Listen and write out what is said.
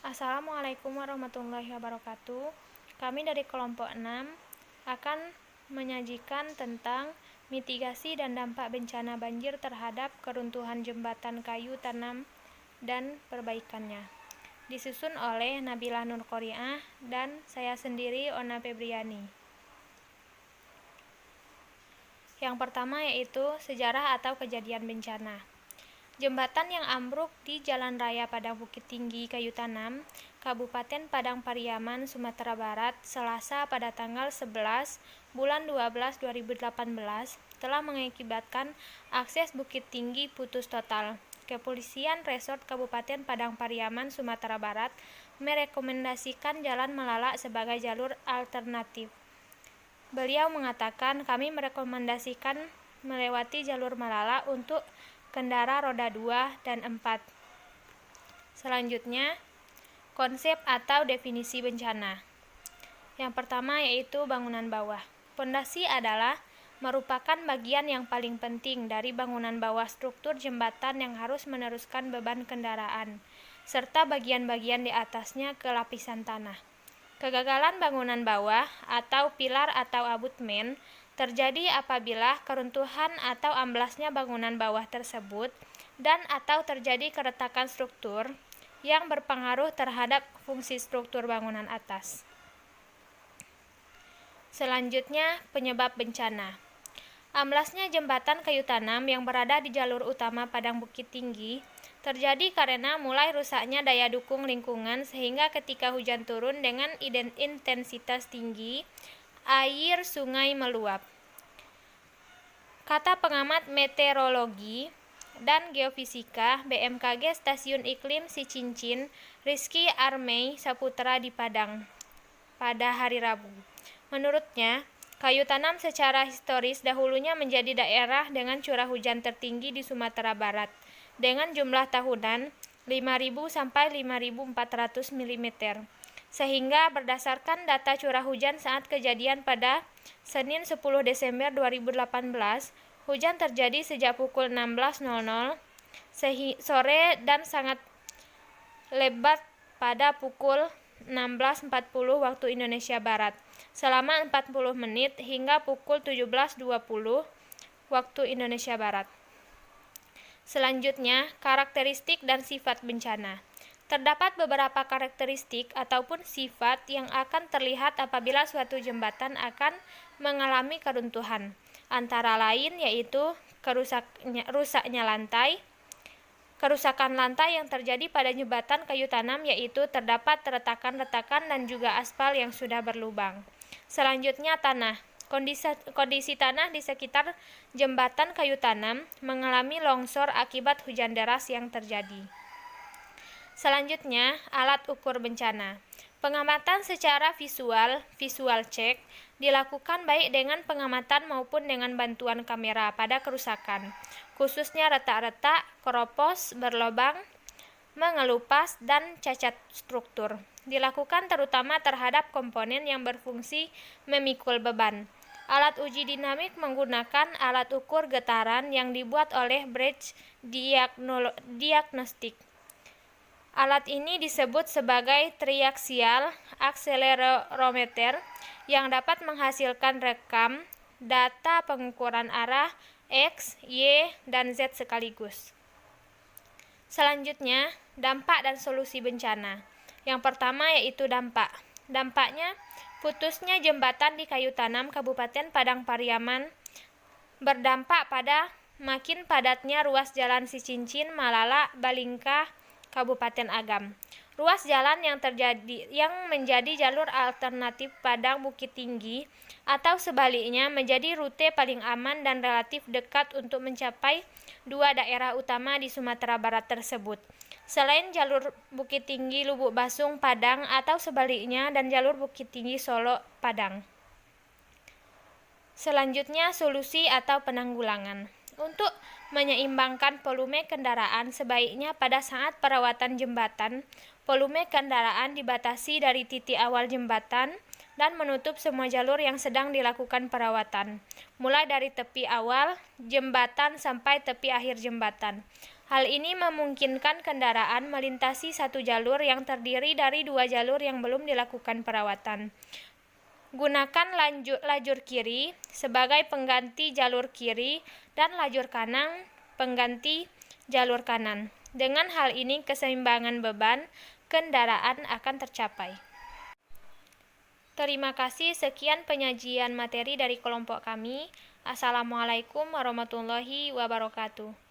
Assalamualaikum warahmatullahi wabarakatuh. Kami dari kelompok 6 akan menyajikan tentang mitigasi dan dampak bencana banjir terhadap keruntuhan jembatan kayu tanam dan perbaikannya. Disusun oleh Nabila Nurqoriah dan saya sendiri, Ona Febriani. Yang pertama yaitu sejarah atau kejadian bencana. Jembatan yang ambruk di Jalan Raya Padang Bukit Tinggi Kayu Tanam, Kabupaten Padang Pariaman, Sumatera Barat, Selasa pada tanggal 11 bulan 12 2018 telah mengakibatkan akses Bukit Tinggi putus total. Kepolisian Resort Kabupaten Padang Pariaman, Sumatera Barat merekomendasikan Jalan Malalak sebagai jalur alternatif. Beliau mengatakan, kami merekomendasikan melewati jalur Malalak untuk kendara roda 2 dan 4. Selanjutnya, konsep atau definisi bencana. Yang pertama yaitu bangunan bawah. Pondasi adalah merupakan bagian yang paling penting dari bangunan bawah struktur jembatan yang harus meneruskan beban kendaraan, serta bagian-bagian di atasnya ke lapisan tanah. Kegagalan bangunan bawah atau pilar atau abutmen terjadi apabila keruntuhan atau amblasnya bangunan bawah tersebut dan atau terjadi keretakan struktur yang berpengaruh terhadap fungsi struktur bangunan atas. Selanjutnya, penyebab bencana. Amblasnya jembatan kayu tanam yang berada di jalur utama Padang Bukit Tinggi terjadi karena mulai rusaknya daya dukung lingkungan sehingga ketika hujan turun dengan intensitas tinggi, air sungai meluap. Kata pengamat meteorologi dan geofisika BMKG Stasiun Iklim Sicincin, Rizky Armey Saputra di Padang pada hari Rabu. Menurutnya, kayu tanam secara historis dahulunya menjadi daerah dengan curah hujan tertinggi di Sumatera Barat dengan jumlah tahunan 5.000 sampai 5.400 mm. Sehingga berdasarkan data curah hujan saat kejadian pada Senin 10 Desember 2018, hujan terjadi sejak pukul 16.00 sore dan sangat lebat pada pukul 16.40 waktu Indonesia Barat, selama 40 menit hingga pukul 17.20 waktu Indonesia Barat. Selanjutnya, karakteristik dan sifat bencana. Terdapat beberapa karakteristik ataupun sifat yang akan terlihat apabila suatu jembatan akan mengalami keruntuhan, antara lain yaitu kerusakan lantai yang terjadi pada jembatan kayu tanam, yaitu terdapat retakan-retakan dan juga aspal yang sudah berlubang. Selanjutnya, tanah. Kondisi tanah di sekitar jembatan kayu tanam mengalami longsor akibat hujan deras yang terjadi. Selanjutnya, alat ukur bencana. Pengamatan secara visual check, dilakukan baik dengan pengamatan maupun dengan bantuan kamera pada kerusakan, khususnya retak-retak, keropos, berlobang, mengelupas, dan cacat struktur. Dilakukan terutama terhadap komponen yang berfungsi memikul beban. Alat uji dinamik menggunakan alat ukur getaran yang dibuat oleh Bridge Diagnostic. Alat ini disebut sebagai triaxial accelerometer yang dapat menghasilkan rekam data pengukuran arah X, Y, dan Z sekaligus. Selanjutnya, dampak dan solusi bencana. Yang pertama yaitu dampak. Dampaknya, putusnya jembatan di Kayu Tanam Kabupaten Padang Pariaman berdampak pada makin padatnya ruas jalan Sicincin, Malalak, Balingkah, Kabupaten Agam. Ruas jalan yang menjadi jalur alternatif Padang Bukit Tinggi atau sebaliknya menjadi rute paling aman dan relatif dekat untuk mencapai dua daerah utama di Sumatera Barat tersebut, selain jalur Bukit Tinggi Lubuk Basung Padang atau sebaliknya dan jalur Bukit Tinggi Solo Padang. Selanjutnya, solusi atau penanggulangan. Untuk menyeimbangkan volume kendaraan, sebaiknya pada saat perawatan jembatan, volume kendaraan dibatasi dari titik awal jembatan dan menutup semua jalur yang sedang dilakukan perawatan, mulai dari tepi awal jembatan sampai tepi akhir jembatan. Hal ini memungkinkan kendaraan melintasi satu jalur yang terdiri dari 2 jalur yang belum dilakukan perawatan. Gunakan lajur kiri sebagai pengganti jalur kiri dan lajur kanan pengganti jalur kanan. Dengan hal ini keseimbangan beban kendaraan akan tercapai. Terima kasih, sekian penyajian materi dari kelompok kami. Assalamualaikum warahmatullahi wabarakatuh.